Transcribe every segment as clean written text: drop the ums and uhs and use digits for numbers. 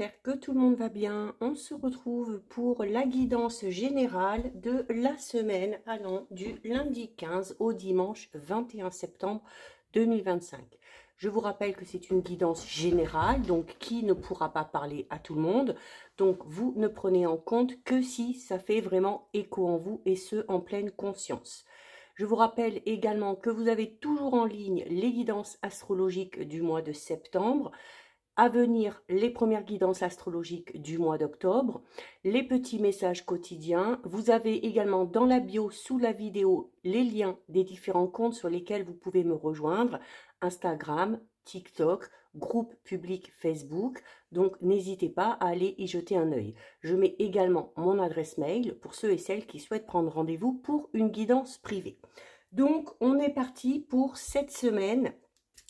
j'espère que tout le monde va bien. On se retrouve pour la guidance générale de la semaine allant du lundi 15 au dimanche 21 septembre 2025. Je vous rappelle que c'est une guidance générale, donc qui ne pourra pas parler à tout le monde. Donc vous ne prenez en compte que si ça fait vraiment écho en vous et ce en pleine conscience. Je vous rappelle également que vous avez toujours en ligne les guidances astrologiques du mois de septembre. À venir, les premières guidances astrologiques du mois d'octobre, les petits messages quotidiens. Vous avez également dans la bio, sous la vidéo, les liens des différents comptes sur lesquels vous pouvez me rejoindre. Instagram, TikTok, groupe public Facebook. Donc, n'hésitez pas à aller y jeter un œil. Je mets également mon adresse mail pour ceux et celles qui souhaitent prendre rendez-vous pour une guidance privée. Donc, on est parti pour cette semaine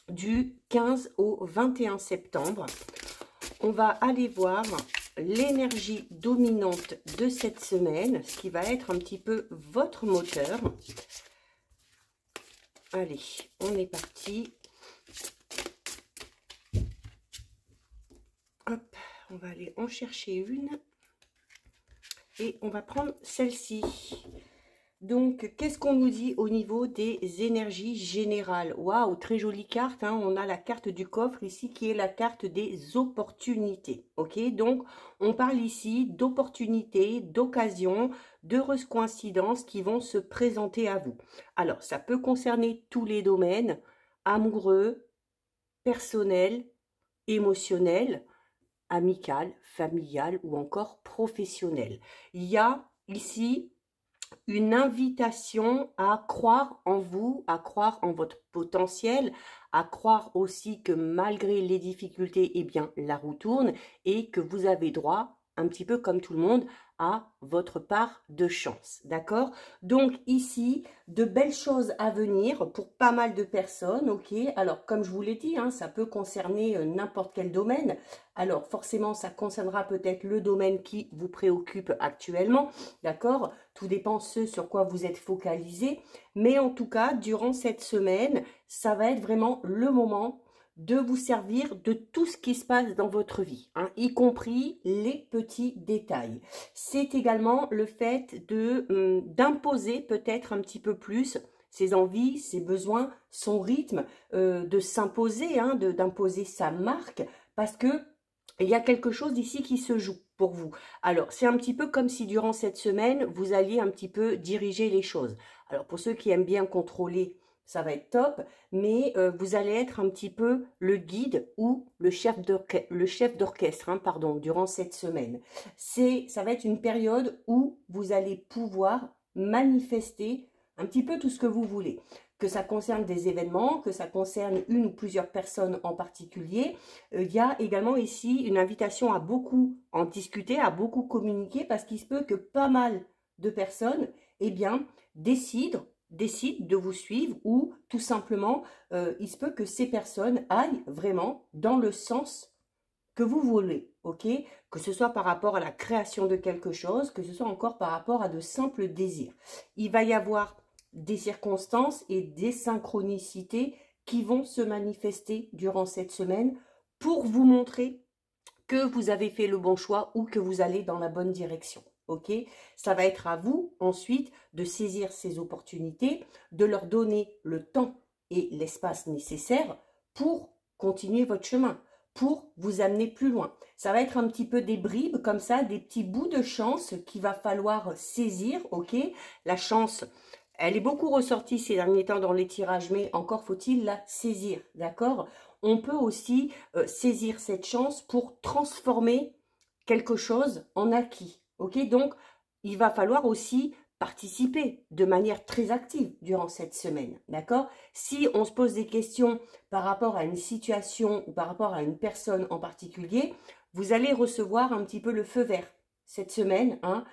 du 15 au 21 septembre. On va aller voir l'énergie dominante de cette semaine, ce qui va être un petit peu votre moteur. Allez, on est parti. Hop, on va aller en chercher une. Et on va prendre celle-ci. Donc, qu'est-ce qu'on nous dit au niveau des énergies générales? Waouh, très jolie carte, hein. On a la carte du coffre ici qui est la carte des opportunités. Ok, donc on parle ici d'opportunités, d'occasions, d'heureuses coïncidences qui vont se présenter à vous. Alors, ça peut concerner tous les domaines, amoureux, personnel, émotionnel, amical, familial ou encore professionnel. Il y a ici une invitation à croire en vous, à croire en votre potentiel, à croire aussi que malgré les difficultés, eh bien, la roue tourne et que vous avez droit, un petit peu comme tout le monde, à votre part de chance, d'accord? Donc ici, de belles choses à venir pour pas mal de personnes, ok? Alors, comme je vous l'ai dit, hein, ça peut concerner n'importe quel domaine. Alors, forcément, ça concernera peut-être le domaine qui vous préoccupe actuellement, d'accord? Tout dépend ce sur quoi vous êtes focalisé. Mais en tout cas, durant cette semaine, ça va être vraiment le moment de vous servir de tout ce qui se passe dans votre vie, hein, y compris les petits détails. C'est également le fait d'imposer peut-être un petit peu plus ses envies, ses besoins, son rythme, de s'imposer, hein, d'imposer sa marque, parce que il y a quelque chose ici qui se joue pour vous. Alors, c'est un petit peu comme si durant cette semaine, vous alliez un petit peu diriger les choses. Alors, pour ceux qui aiment bien contrôler, ça va être top, mais vous allez être un petit peu le guide ou le chef d'orchestre, hein, pardon, durant cette semaine. Ça va être une période où vous allez pouvoir manifester un petit peu tout ce que vous voulez. Que ça concerne des événements, que ça concerne une ou plusieurs personnes en particulier. Il y a également ici une invitation à beaucoup en discuter, à beaucoup communiquer, parce qu'il se peut que pas mal de personnes, eh bien, décident de vous suivre ou tout simplement, il se peut que ces personnes aillent vraiment dans le sens que vous voulez, ok? Que ce soit par rapport à la création de quelque chose, que ce soit encore par rapport à de simples désirs. Il va y avoir des circonstances et des synchronicités qui vont se manifester durant cette semaine pour vous montrer que vous avez fait le bon choix ou que vous allez dans la bonne direction. Ok, ça va être à vous ensuite de saisir ces opportunités, de leur donner le temps et l'espace nécessaire pour continuer votre chemin, pour vous amener plus loin. Ça va être un petit peu des bribes comme ça, des petits bouts de chance qu'il va falloir saisir. Ok, la chance, elle est beaucoup ressortie ces derniers temps dans les tirages, mais encore faut-il la saisir, d'accord? On peut aussi saisir cette chance pour transformer quelque chose en acquis. Ok, donc il va falloir aussi participer de manière très active durant cette semaine, d'accord? Si on se pose des questions par rapport à une situation ou par rapport à une personne en particulier, vous allez recevoir un petit peu le feu vert cette semaine, hein,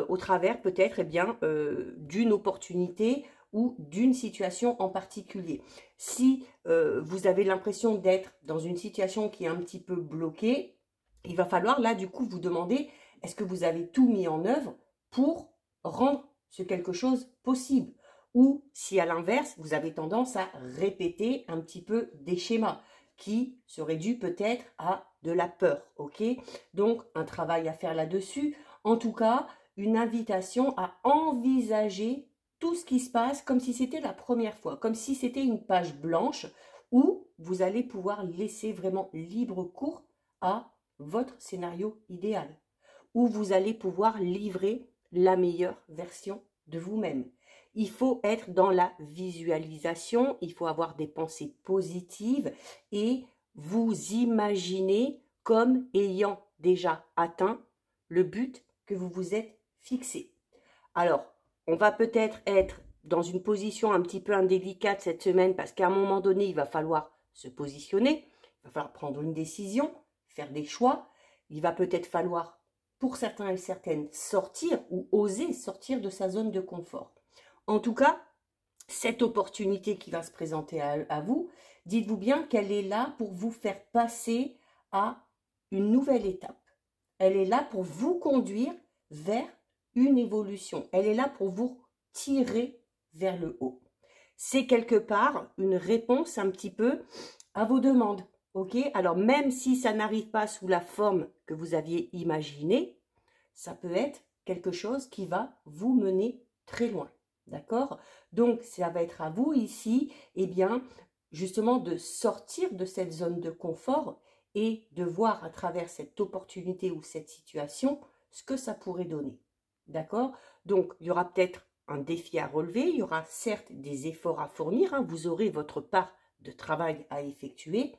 au travers peut-être, eh bien, d'une opportunité ou d'une situation en particulier. Si vous avez l'impression d'être dans une situation qui est un petit peu bloquée, il va falloir là du coup vous demander est-ce que vous avez tout mis en œuvre pour rendre ce quelque chose possible? Ou si à l'inverse, vous avez tendance à répéter un petit peu des schémas qui seraient dus peut-être à de la peur, ok? Donc, un travail à faire là-dessus. En tout cas, une invitation à envisager tout ce qui se passe comme si c'était la première fois, comme si c'était une page blanche où vous allez pouvoir laisser vraiment libre cours à votre scénario idéal, où vous allez pouvoir livrer la meilleure version de vous-même. Il faut être dans la visualisation, il faut avoir des pensées positives et vous imaginer comme ayant déjà atteint le but que vous vous êtes fixé. Alors, on va peut-être être dans une position un petit peu indélicate cette semaine parce qu'à un moment donné, il va falloir se positionner, il va falloir prendre une décision, faire des choix. Il va peut-être falloir, pour certains et certaines, sortir ou oser sortir de sa zone de confort. En tout cas, cette opportunité qui va se présenter à vous, dites-vous bien qu'elle est là pour vous faire passer à une nouvelle étape. Elle est là pour vous conduire vers une évolution. Elle est là pour vous tirer vers le haut. C'est quelque part une réponse un petit peu à vos demandes. Ok? Alors même si ça n'arrive pas sous la forme que vous aviez imaginée, ça peut être quelque chose qui va vous mener très loin. D'accord? Donc ça va être à vous ici, eh bien, justement de sortir de cette zone de confort et de voir à travers cette opportunité ou cette situation ce que ça pourrait donner. D'accord? Donc, il y aura peut-être un défi à relever, il y aura certes des efforts à fournir, hein, vous aurez votre part de travail à effectuer,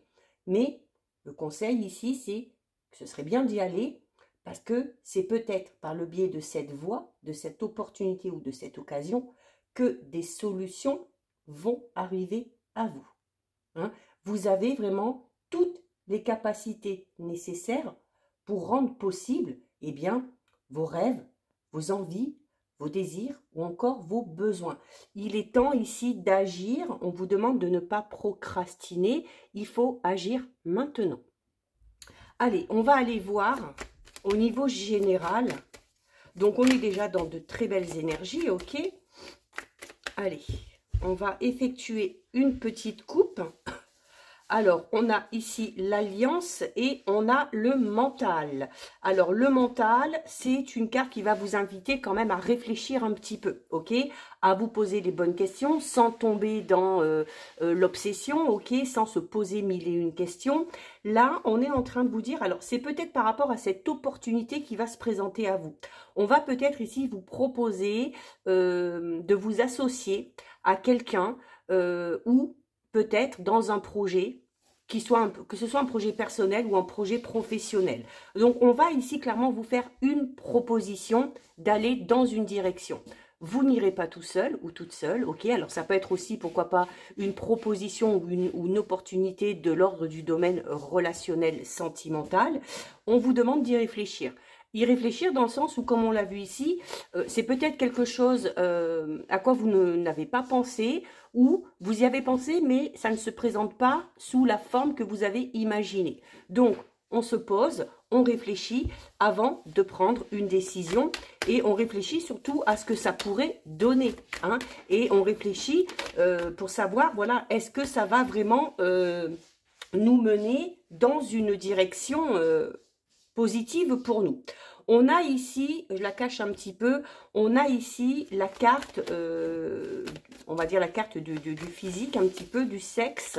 mais le conseil ici, c'est que ce serait bien d'y aller parce que c'est peut-être par le biais de cette voie, de cette opportunité ou de cette occasion que des solutions vont arriver à vous. Hein? Vous avez vraiment toutes les capacités nécessaires pour rendre possible, eh bien, vos rêves, vos envies, vos désirs ou encore vos besoins. Il est temps ici d'agir. On vous demande de ne pas procrastiner. Il faut agir maintenant. Allez, on va aller voir au niveau général. Donc, on est déjà dans de très belles énergies, ok? Allez, on va effectuer une petite coupe. Alors, on a ici l'alliance et on a le mental. Alors, le mental, c'est une carte qui va vous inviter quand même à réfléchir un petit peu, ok? À vous poser les bonnes questions sans tomber dans l'obsession, ok? Sans se poser mille et une questions. Là, on est en train de vous dire, alors c'est peut-être par rapport à cette opportunité qui va se présenter à vous. On va peut-être ici vous proposer de vous associer à quelqu'un ou peut-être dans un projet, que ce soit un projet personnel ou un projet professionnel. Donc, on va ici clairement vous faire une proposition d'aller dans une direction. Vous n'irez pas tout seul ou toute seule, ok? Alors, ça peut être aussi, pourquoi pas, une proposition ou une opportunité de l'ordre du domaine relationnel sentimental. On vous demande d'y réfléchir. Y réfléchir dans le sens où, comme on l'a vu ici, c'est peut-être quelque chose à quoi vous n'avez pas pensé ou vous y avez pensé, mais ça ne se présente pas sous la forme que vous avez imaginée. Donc, on se pose, on réfléchit avant de prendre une décision et on réfléchit surtout à ce que ça pourrait donner. Hein, et on réfléchit pour savoir, voilà, est-ce que ça va vraiment nous mener dans une direction positive pour nous. On a ici, je la cache un petit peu, on a ici la carte, on va dire la carte du physique, un petit peu du sexe.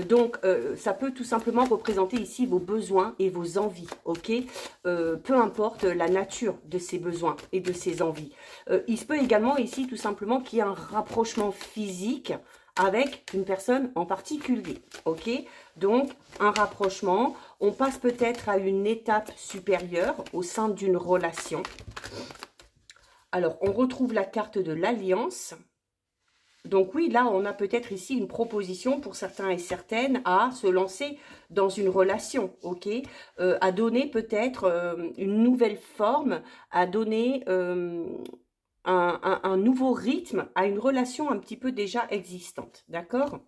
Donc, ça peut tout simplement représenter ici vos besoins et vos envies, ok? Peu importe la nature de ces besoins et de ces envies. Il se peut également ici tout simplement qu'il y ait un rapprochement physique avec une personne en particulier, ok? Donc, un rapprochement, on passe peut-être à une étape supérieure au sein d'une relation. Alors, on retrouve la carte de l'alliance. Donc oui, là, on a peut-être ici une proposition pour certains et certaines à se lancer dans une relation, ok? À donner peut-être une nouvelle forme, à donner un nouveau rythme à une relation un petit peu déjà existante, d'accord?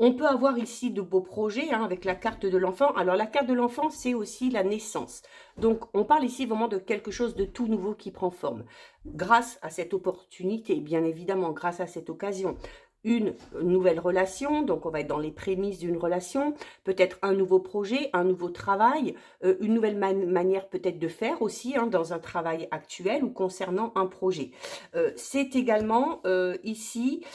On peut avoir ici de beaux projets hein, avec la carte de l'enfant. Alors, la carte de l'enfant, c'est aussi la naissance. Donc, on parle ici vraiment de quelque chose de tout nouveau qui prend forme. Grâce à cette opportunité, bien évidemment, grâce à cette occasion. une nouvelle relation, donc on va être dans les prémices d'une relation, peut-être un nouveau projet, un nouveau travail, une nouvelle manière peut-être de faire aussi hein, dans un travail actuel ou concernant un projet. C'est également ici,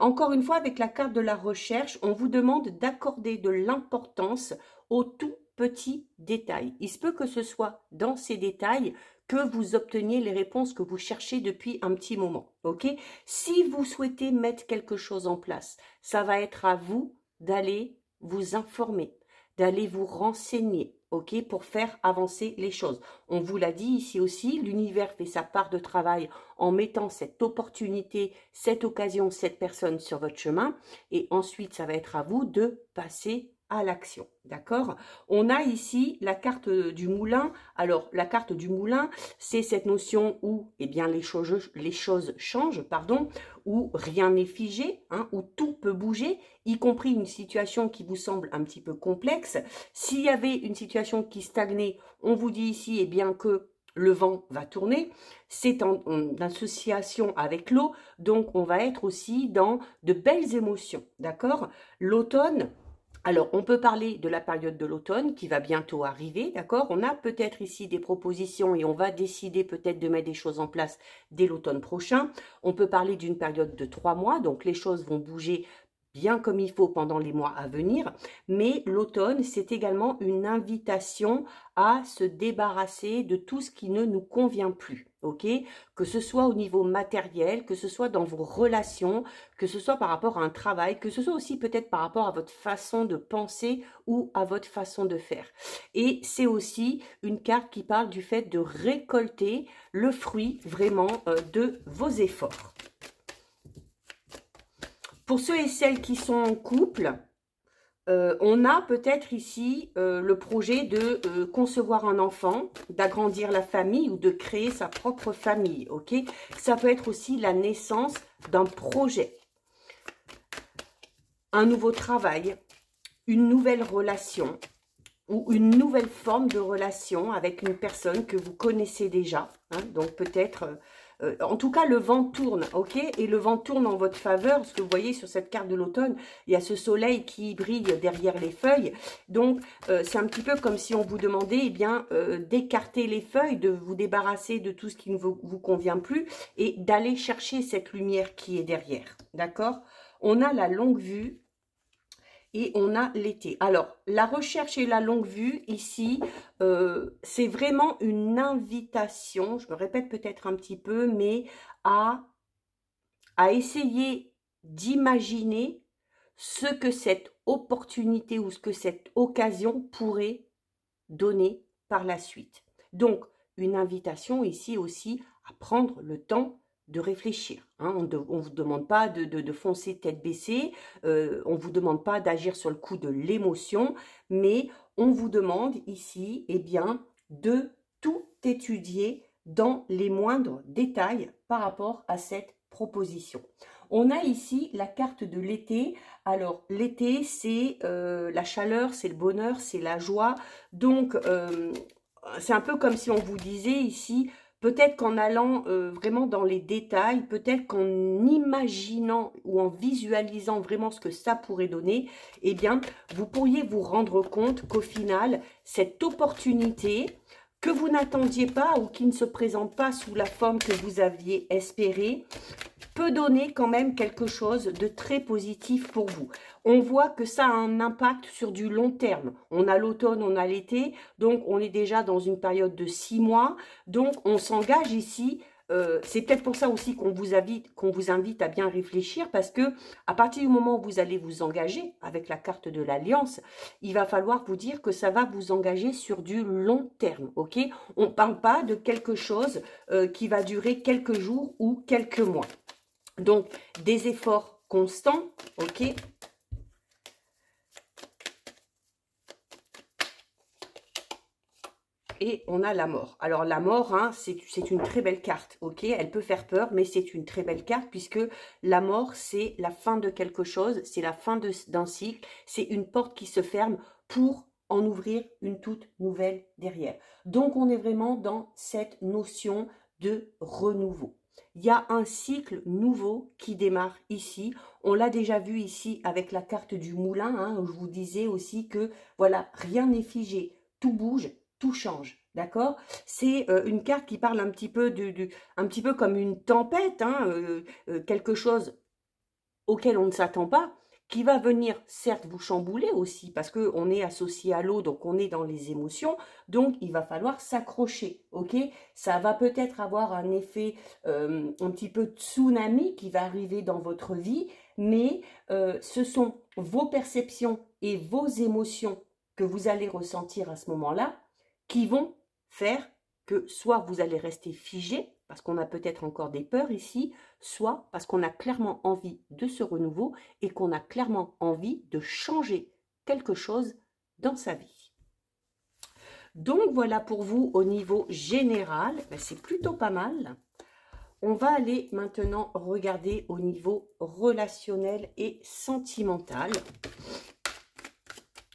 encore une fois avec la carte de la recherche, on vous demande d'accorder de l'importance aux tout petits détails. Il se peut que ce soit dans ces détails que vous obteniez les réponses que vous cherchez depuis un petit moment, ok? Si vous souhaitez mettre quelque chose en place, ça va être à vous d'aller vous informer, d'aller vous renseigner, ok? Pour faire avancer les choses. On vous l'a dit ici aussi, l'univers fait sa part de travail en mettant cette opportunité, cette occasion, cette personne sur votre chemin, et ensuite, ça va être à vous de passer à l'action, d'accord? On a ici la carte du moulin. Alors, la carte du moulin, c'est cette notion où eh bien, les choses changent, pardon, où rien n'est figé, hein, où tout peut bouger, y compris une situation qui vous semble un petit peu complexe. S'il y avait une situation qui stagnait, on vous dit ici eh bien, que le vent va tourner, c'est en association avec l'eau, donc on va être aussi dans de belles émotions, d'accord? L'automne, alors, on peut parler de la période de l'automne qui va bientôt arriver, d'accord? On a peut-être ici des propositions et on va décider peut-être de mettre des choses en place dès l'automne prochain. On peut parler d'une période de 3 mois, donc les choses vont bouger bien comme il faut pendant les mois à venir, mais l'automne, c'est également une invitation à se débarrasser de tout ce qui ne nous convient plus, ok? Que ce soit au niveau matériel, que ce soit dans vos relations, que ce soit par rapport à un travail, que ce soit aussi peut-être par rapport à votre façon de penser ou à votre façon de faire. Et c'est aussi une carte qui parle du fait de récolter le fruit vraiment de vos efforts. Pour ceux et celles qui sont en couple, on a peut-être ici le projet de concevoir un enfant, d'agrandir la famille ou de créer sa propre famille, ok? Ça peut être aussi la naissance d'un projet, un nouveau travail, une nouvelle relation ou une nouvelle forme de relation avec une personne que vous connaissez déjà, hein, donc peut-être... en tout cas, le vent tourne, ok? Et le vent tourne en votre faveur, parce que vous voyez sur cette carte de l'automne, il y a ce soleil qui brille derrière les feuilles. Donc, c'est un petit peu comme si on vous demandait, eh bien, d'écarter les feuilles, de vous débarrasser de tout ce qui ne vous convient plus et d'aller chercher cette lumière qui est derrière, d'accord? On a la longue vue. Et on a l'été. Alors, la recherche et la longue vue, ici, c'est vraiment une invitation, je me répète peut-être un petit peu, mais à essayer d'imaginer ce que cette opportunité ou ce que cette occasion pourrait donner par la suite. Donc, une invitation ici aussi à prendre le temps de réfléchir. Hein. On ne vous demande pas de foncer tête baissée, on ne vous demande pas d'agir sur le coup de l'émotion, mais on vous demande ici eh bien, de tout étudier dans les moindres détails par rapport à cette proposition. On a ici la carte de l'été. Alors, l'été, c'est la chaleur, c'est le bonheur, c'est la joie. Donc, c'est un peu comme si on vous disait ici, peut-être qu'en allant vraiment dans les détails, peut-être qu'en imaginant ou en visualisant vraiment ce que ça pourrait donner, eh bien, vous pourriez vous rendre compte qu'au final, cette opportunité que vous n'attendiez pas ou qui ne se présente pas sous la forme que vous aviez espérée, peut donner quand même quelque chose de très positif pour vous. On voit que ça a un impact sur du long terme. On a l'automne, on a l'été, donc on est déjà dans une période de 6 mois. Donc on s'engage ici. C'est peut-être pour ça aussi qu'on vous invite à bien réfléchir, parce que à partir du moment où vous allez vous engager avec la carte de l'Alliance, il va falloir vous dire que ça va vous engager sur du long terme, ok? On ne parle pas de quelque chose qui va durer quelques jours ou quelques mois. Donc, des efforts constants, ok? Et on a la mort. Alors, la mort, hein, c'est une très belle carte, ok? Elle peut faire peur, mais c'est une très belle carte, puisque la mort, c'est la fin de quelque chose, c'est la fin d'un cycle, c'est une porte qui se ferme pour en ouvrir une toute nouvelle derrière. Donc, on est vraiment dans cette notion de renouveau. Il y a un cycle nouveau qui démarre ici. On l'a déjà vu ici avec la carte du moulin, hein, où je vous disais aussi que voilà, rien n'est figé, tout bouge, tout change. D'accord? C'est une carte qui parle un petit peu un petit peu comme une tempête, hein, quelque chose auquel on ne s'attend pas, qui va venir certes vous chambouler aussi, parce qu'on est associé à l'eau, donc on est dans les émotions, donc il va falloir s'accrocher, ok? Ça va peut-être avoir un effet un petit peu tsunami qui va arriver dans votre vie, mais ce sont vos perceptions et vos émotions que vous allez ressentir à ce moment-là qui vont faire que soit vous allez rester figé, parce qu'on a peut-être encore des peurs ici, soit parce qu'on a clairement envie de ce renouveau et qu'on a clairement envie de changer quelque chose dans sa vie. Donc voilà pour vous au niveau général, c'est plutôt pas mal. On va aller maintenant regarder au niveau relationnel et sentimental.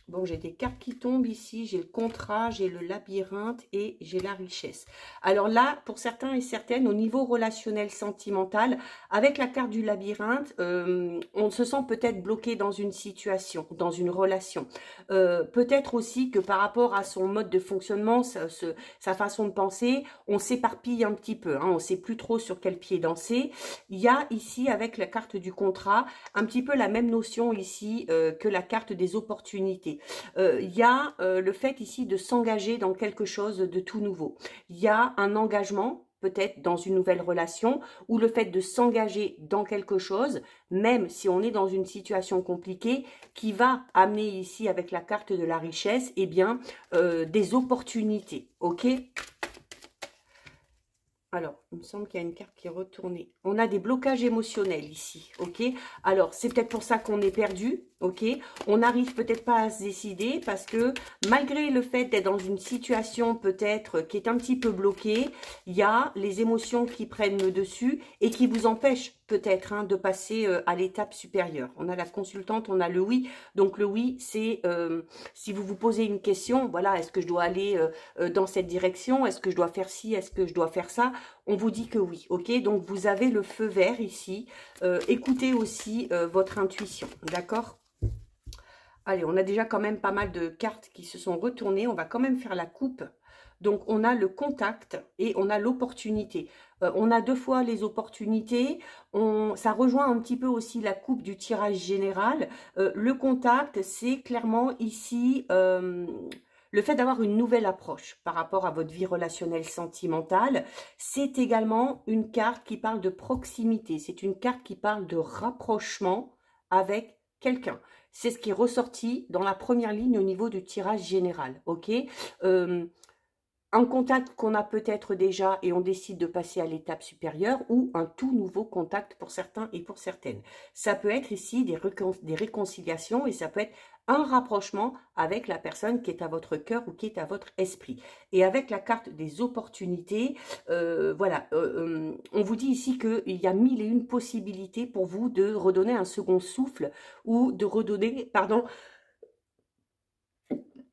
Bon, j'ai des cartes qui tombent ici, j'ai le contrat, j'ai le labyrinthe et j'ai la richesse. Alors là, pour certains et certaines, au niveau relationnel sentimental, avec la carte du labyrinthe, on se sent peut-être bloqué dans une situation, dans une relation. Peut-être aussi que par rapport à son mode de fonctionnement, sa façon de penser, on s'éparpille un petit peu, hein, on ne sait plus trop sur quel pied danser. Il y a ici, avec la carte du contrat, un petit peu la même notion ici que la carte des opportunités. Il y a le fait ici de s'engager dans quelque chose de tout nouveau. Il y a un engagement, peut-être dans une nouvelle relation, ou le fait de s'engager dans quelque chose, même si on est dans une situation compliquée, qui va amener ici, avec la carte de la richesse, eh bien, des opportunités, ok ? Alors, il me semble qu'il y a une carte qui est retournée. On a des blocages émotionnels ici, ok? Alors, c'est peut-être pour ça qu'on est perdu, ok? On n'arrive peut-être pas à se décider parce que malgré le fait d'être dans une situation peut-être qui est un petit peu bloquée, il y a les émotions qui prennent le dessus et qui vous empêchent peut-être hein, de passer à l'étape supérieure. On a la consultante, on a le oui. Donc, le oui, c'est si vous vous posez une question, voilà, est-ce que je dois aller dans cette direction? Est-ce que je dois faire ci? Est-ce que je dois faire ça? On vous dit que oui, ok? Donc, vous avez le feu vert ici. Écoutez aussi votre intuition, d'accord? Allez, on a déjà quand même pas mal de cartes qui se sont retournées. On va quand même faire la coupe. Donc, on a le contact et on a l'opportunité. On a deux fois les opportunités. Ça rejoint un petit peu aussi la coupe du tirage général. Le contact, c'est clairement ici le fait d'avoir une nouvelle approche par rapport à votre vie relationnelle sentimentale. C'est également une carte qui parle de proximité. C'est une carte qui parle de rapprochement avec quelqu'un. C'est ce qui est ressorti dans la première ligne au niveau du tirage général, ok? Un contact qu'on a peut-être déjà et on décide de passer à l'étape supérieure ou un tout nouveau contact pour certains et pour certaines. Ça peut être ici des réconciliations et ça peut être un rapprochement avec la personne qui est à votre cœur ou qui est à votre esprit. Et avec la carte des opportunités, voilà, on vous dit ici qu'il y a 1001 possibilités pour vous de redonner un second souffle ou de redonner, pardon,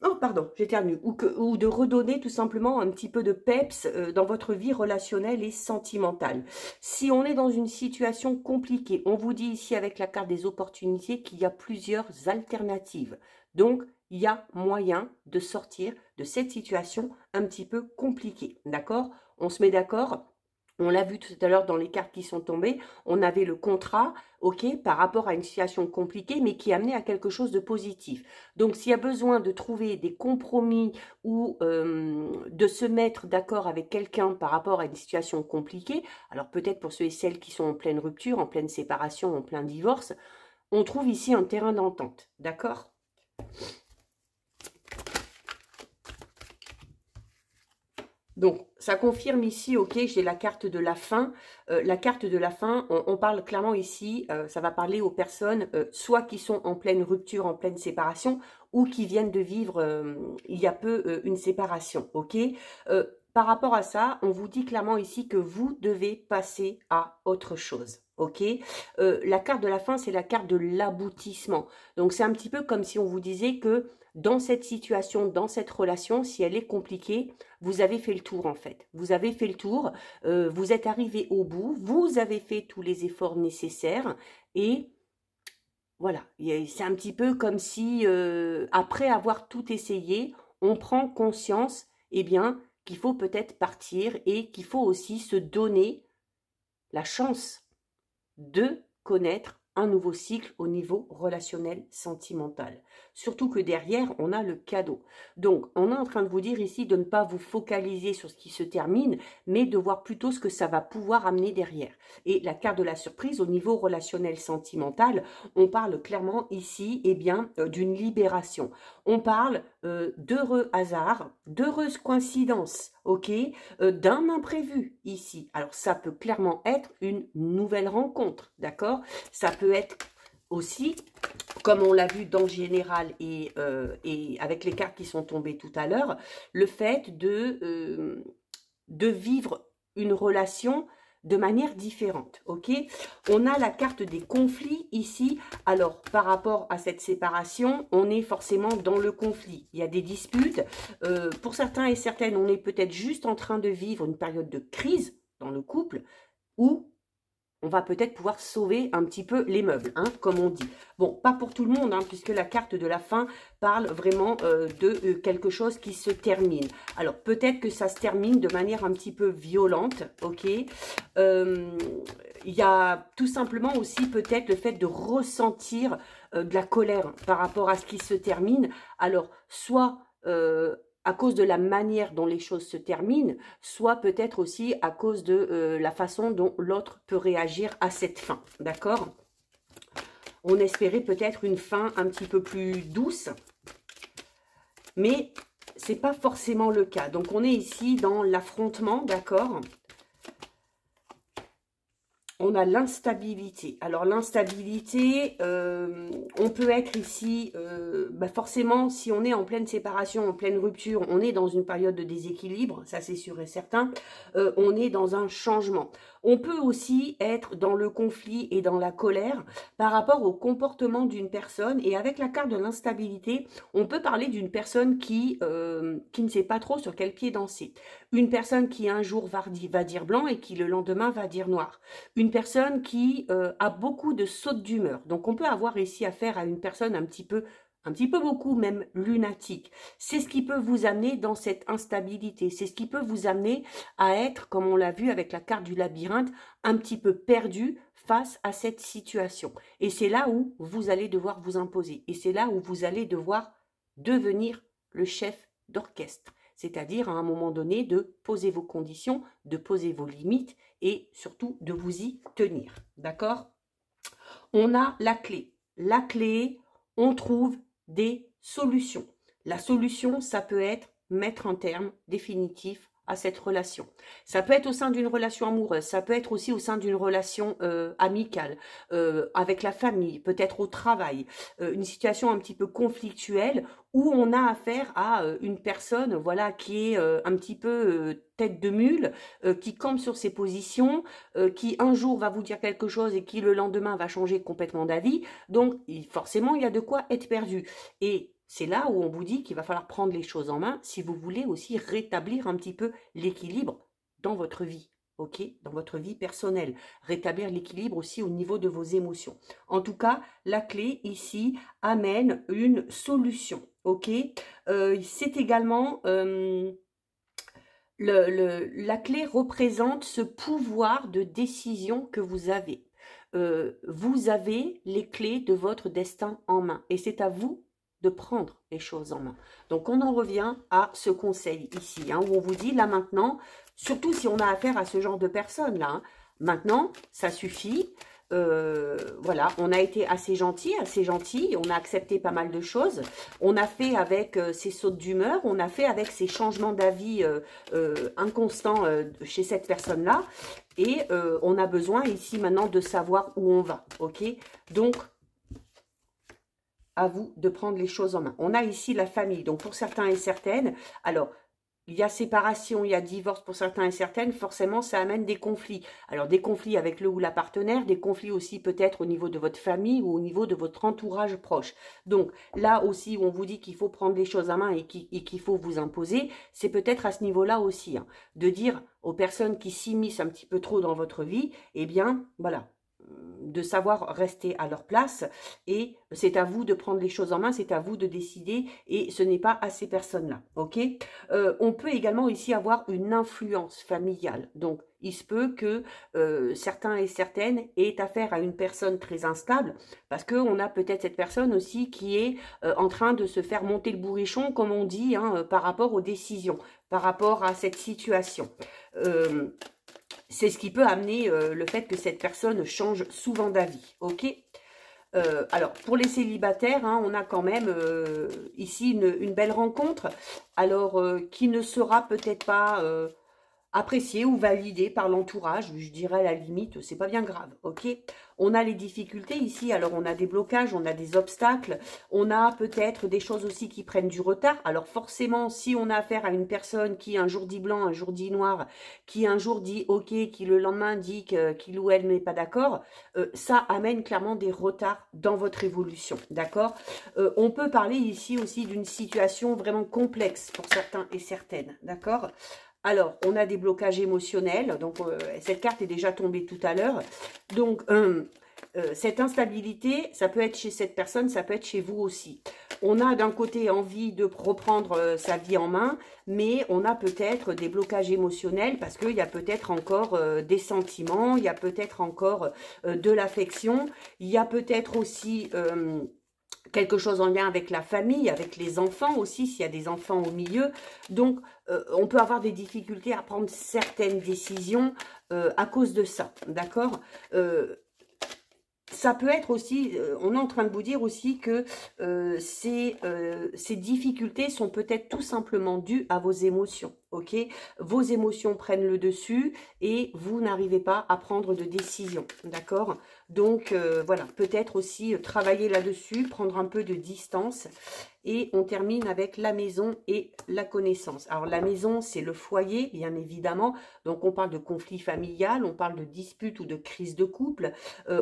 oh, pardon, j'éternue. Ou de redonner tout simplement un petit peu de peps dans votre vie relationnelle et sentimentale. Si on est dans une situation compliquée, on vous dit ici avec la carte des opportunités qu'il y a plusieurs alternatives. Donc, il y a moyen de sortir de cette situation un petit peu compliquée. D'accord? On se met d'accord? On l'a vu tout à l'heure dans les cartes qui sont tombées, on avait le contrat, ok, par rapport à une situation compliquée, mais qui amenait à quelque chose de positif. Donc, s'il y a besoin de trouver des compromis ou de se mettre d'accord avec quelqu'un par rapport à une situation compliquée, alors peut-être pour ceux et celles qui sont en pleine rupture, en pleine séparation, en plein divorce, on trouve ici un terrain d'entente, d'accord ? Donc, ça confirme ici, ok, j'ai la carte de la fin. La carte de la fin, on parle clairement ici, ça va parler aux personnes, soit qui sont en pleine rupture, en pleine séparation, ou qui viennent de vivre, il y a peu, une séparation, ok. Par rapport à ça, on vous dit clairement ici que vous devez passer à autre chose. ok? La carte de la fin, c'est la carte de l'aboutissement. Donc, c'est un petit peu comme si on vous disait que dans cette situation, dans cette relation, si elle est compliquée, vous avez fait le tour en fait. Vous avez fait le tour, vous êtes arrivé au bout, vous avez fait tous les efforts nécessaires et voilà, c'est un petit peu comme si, après avoir tout essayé, on prend conscience, eh bien, qu'il faut peut-être partir et qu'il faut aussi se donner la chance de connaître un nouveau cycle au niveau relationnel sentimental. Surtout que derrière, on a le cadeau. Donc, on est en train de vous dire ici de ne pas vous focaliser sur ce qui se termine, mais de voir plutôt ce que ça va pouvoir amener derrière. Et la carte de la surprise, au niveau relationnel sentimental, on parle clairement ici, eh bien, d'une libération. On parle d'heureux hasards, d'heureuses coïncidences, ok, d'un imprévu ici. Alors, ça peut clairement être une nouvelle rencontre, d'accord? Ça peut être aussi, comme on l'a vu dans le général et avec les cartes qui sont tombées tout à l'heure, le fait de vivre une relation de manière différente, ok? On a la carte des conflits ici. Alors, par rapport à cette séparation, on est forcément dans le conflit. Il y a des disputes. Pour certains et certaines, on est peut-être juste en train de vivre une période de crise dans le couple où on va peut-être pouvoir sauver un petit peu les meubles, hein, comme on dit. Bon, pas pour tout le monde, hein, puisque la carte de la fin parle vraiment de quelque chose qui se termine. Alors, peut-être que ça se termine de manière un petit peu violente, ok? Il y a tout simplement aussi peut-être le fait de ressentir de la colère par rapport à ce qui se termine. Alors, soit à cause de la manière dont les choses se terminent, soit peut-être aussi à cause de la façon dont l'autre peut réagir à cette fin, d'accord? On espérait peut-être une fin un petit peu plus douce, mais c'est pas forcément le cas. Donc on est ici dans l'affrontement, d'accord? On a l'instabilité. Alors l'instabilité, on peut être ici, forcément, si on est en pleine séparation, en pleine rupture, on est dans une période de déséquilibre, ça c'est sûr et certain. On est dans un changement. On peut aussi être dans le conflit et dans la colère par rapport au comportement d'une personne. Et avec la carte de l'instabilité, on peut parler d'une personne qui ne sait pas trop sur quel pied danser. Une personne qui un jour va dire blanc et qui le lendemain va dire noir. Une personne qui a beaucoup de sautes d'humeur. Donc on peut avoir ici affaire à une personne un petit peu beaucoup même lunatique. C'est ce qui peut vous amener dans cette instabilité. C'est ce qui peut vous amener à être, comme on l'a vu avec la carte du labyrinthe, un petit peu perdu face à cette situation. Et c'est là où vous allez devoir vous imposer. Et c'est là où vous allez devoir devenir le chef d'orchestre. C'est-à-dire à un moment donné de poser vos conditions, de poser vos limites et surtout de vous y tenir. D'accord? On a la clé. La clé, on trouve des solutions. La solution, ça peut être mettre un terme définitif à cette relation. Ça peut être au sein d'une relation amoureuse, ça peut être aussi au sein d'une relation amicale, avec la famille, peut-être au travail, une situation un petit peu conflictuelle où on a affaire à une personne, voilà, qui est un petit peu tête de mule, qui campe sur ses positions, qui un jour va vous dire quelque chose et qui le lendemain va changer complètement d'avis. Donc forcément, il y a de quoi être perdu. Et c'est là où on vous dit qu'il va falloir prendre les choses en main si vous voulez aussi rétablir un petit peu l'équilibre dans votre vie, ok? Dans votre vie personnelle. Rétablir l'équilibre aussi au niveau de vos émotions. En tout cas, la clé ici amène une solution, ok? C'est également... la clé représente ce pouvoir de décision que vous avez. Vous avez les clés de votre destin en main et c'est à vous de prendre les choses en main. Donc, on en revient à ce conseil ici, hein, où on vous dit, là maintenant, surtout si on a affaire à ce genre de personnes, là, hein, maintenant, ça suffit. Voilà, on a été assez gentil, on a accepté pas mal de choses, on a fait avec ces sautes d'humeur, on a fait avec ces changements d'avis inconstants chez cette personne-là, et on a besoin ici maintenant de savoir où on va, ok? Donc, à vous de prendre les choses en main. On a ici la famille, donc pour certains et certaines, alors, il y a séparation, il y a divorce pour certains et certaines, forcément ça amène des conflits. Alors des conflits avec le ou la partenaire, des conflits aussi peut-être au niveau de votre famille ou au niveau de votre entourage proche. Donc là aussi où on vous dit qu'il faut prendre les choses en main et qu'il faut vous imposer, c'est peut-être à ce niveau-là aussi, hein, de dire aux personnes qui s'immiscent un petit peu trop dans votre vie, eh bien voilà, de savoir rester à leur place, et c'est à vous de prendre les choses en main, c'est à vous de décider, et ce n'est pas à ces personnes-là, ok. On peut également ici avoir une influence familiale, donc il se peut que certains et certaines aient affaire à une personne très instable, parce qu'on a peut-être cette personne aussi qui est en train de se faire monter le bourrichon, comme on dit, hein, par rapport aux décisions, par rapport à cette situation. C'est ce qui peut amener le fait que cette personne change souvent d'avis, ok. Alors, pour les célibataires, hein, on a quand même ici une belle rencontre, alors qui ne sera peut-être pas apprécié ou validé par l'entourage, je dirais à la limite, c'est pas bien grave, ok. On a les difficultés ici, alors on a des blocages, on a des obstacles, on a peut-être des choses aussi qui prennent du retard. Alors forcément, si on a affaire à une personne qui un jour dit blanc, un jour dit noir, qui un jour dit ok, qui le lendemain dit qu'il ou elle n'est pas d'accord, ça amène clairement des retards dans votre évolution, d'accord. On peut parler ici aussi d'une situation vraiment complexe pour certains et certaines, d'accord. Alors, on a des blocages émotionnels, donc cette carte est déjà tombée tout à l'heure. Donc, cette instabilité, ça peut être chez cette personne, ça peut être chez vous aussi. On a d'un côté envie de reprendre sa vie en main, mais on a peut-être des blocages émotionnels parce qu'il y a peut-être encore des sentiments, il y a peut-être encore de l'affection, il y a peut-être aussi... quelque chose en lien avec la famille, avec les enfants aussi, s'il y a des enfants au milieu. Donc, on peut avoir des difficultés à prendre certaines décisions à cause de ça, d'accord. Ça peut être aussi, on est en train de vous dire aussi que ces difficultés sont peut-être tout simplement dues à vos émotions, ok. Vos émotions prennent le dessus et vous n'arrivez pas à prendre de décision, d'accord. Donc voilà, peut-être aussi travailler là-dessus, prendre un peu de distance. Et on termine avec la maison et la connaissance. Alors la maison, c'est le foyer, bien évidemment. Donc on parle de conflit familial, on parle de dispute ou de crise de couple.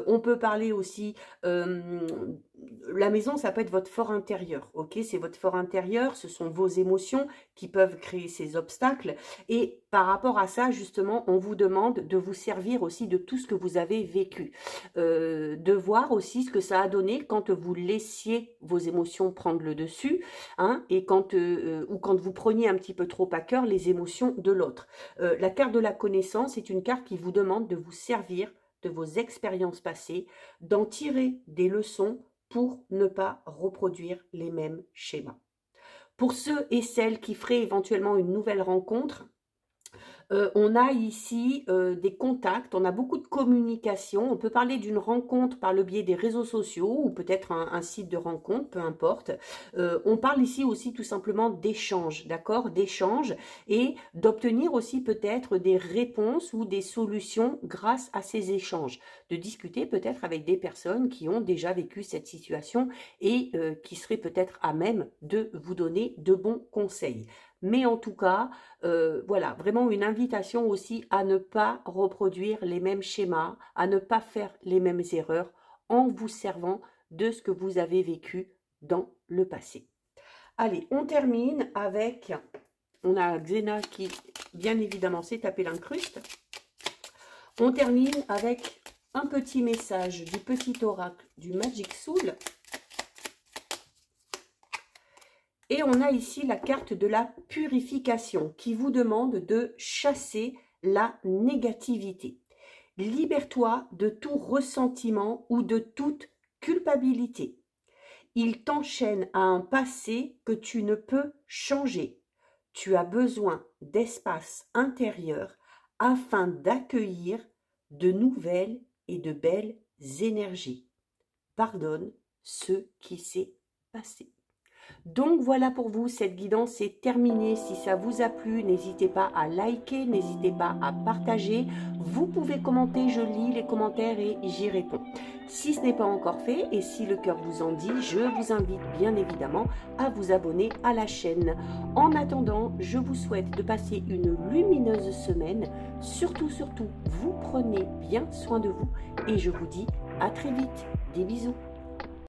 On peut parler aussi, la maison, ça peut être votre fort intérieur, ok. C'est votre fort intérieur, ce sont vos émotions qui peuvent créer ces obstacles. Et par rapport à ça, justement, on vous demande de vous servir aussi de tout ce que vous avez vécu. De voir aussi ce que ça a donné quand vous laissiez vos émotions prendre le dessus, hein, et quand vous preniez un petit peu trop à cœur les émotions de l'autre. La carte de la connaissance est une carte qui vous demande de vous servir de vos expériences passées, d'en tirer des leçons pour ne pas reproduire les mêmes schémas. Pour ceux et celles qui feraient éventuellement une nouvelle rencontre, on a ici des contacts, on a beaucoup de communication. On peut parler d'une rencontre par le biais des réseaux sociaux ou peut-être un site de rencontre, peu importe. On parle ici aussi tout simplement d'échanges, d'accord, d'échanges et d'obtenir aussi peut-être des réponses ou des solutions grâce à ces échanges. De discuter peut-être avec des personnes qui ont déjà vécu cette situation et qui seraient peut-être à même de vous donner de bons conseils. Mais en tout cas, voilà, vraiment une invitation aussi à ne pas reproduire les mêmes schémas, à ne pas faire les mêmes erreurs en vous servant de ce que vous avez vécu dans le passé. Allez, on termine avec, on a Xena qui, bien évidemment, s'est tapé l'incruste. On termine avec un petit message du petit oracle du Magic Soul. Et on a ici la carte de la purification qui vous demande de chasser la négativité. Libère-toi de tout ressentiment ou de toute culpabilité. Il t'enchaîne à un passé que tu ne peux changer. Tu as besoin d'espace intérieur afin d'accueillir de nouvelles et de belles énergies. Pardonne ce qui s'est passé. Donc voilà pour vous, cette guidance est terminée. Si ça vous a plu, n'hésitez pas à liker, n'hésitez pas à partager. Vous pouvez commenter, je lis les commentaires et j'y réponds. Si ce n'est pas encore fait et si le cœur vous en dit, je vous invite bien évidemment à vous abonner à la chaîne. En attendant, je vous souhaite de passer une lumineuse semaine. Surtout, vous prenez bien soin de vous et je vous dis à très vite. Des bisous.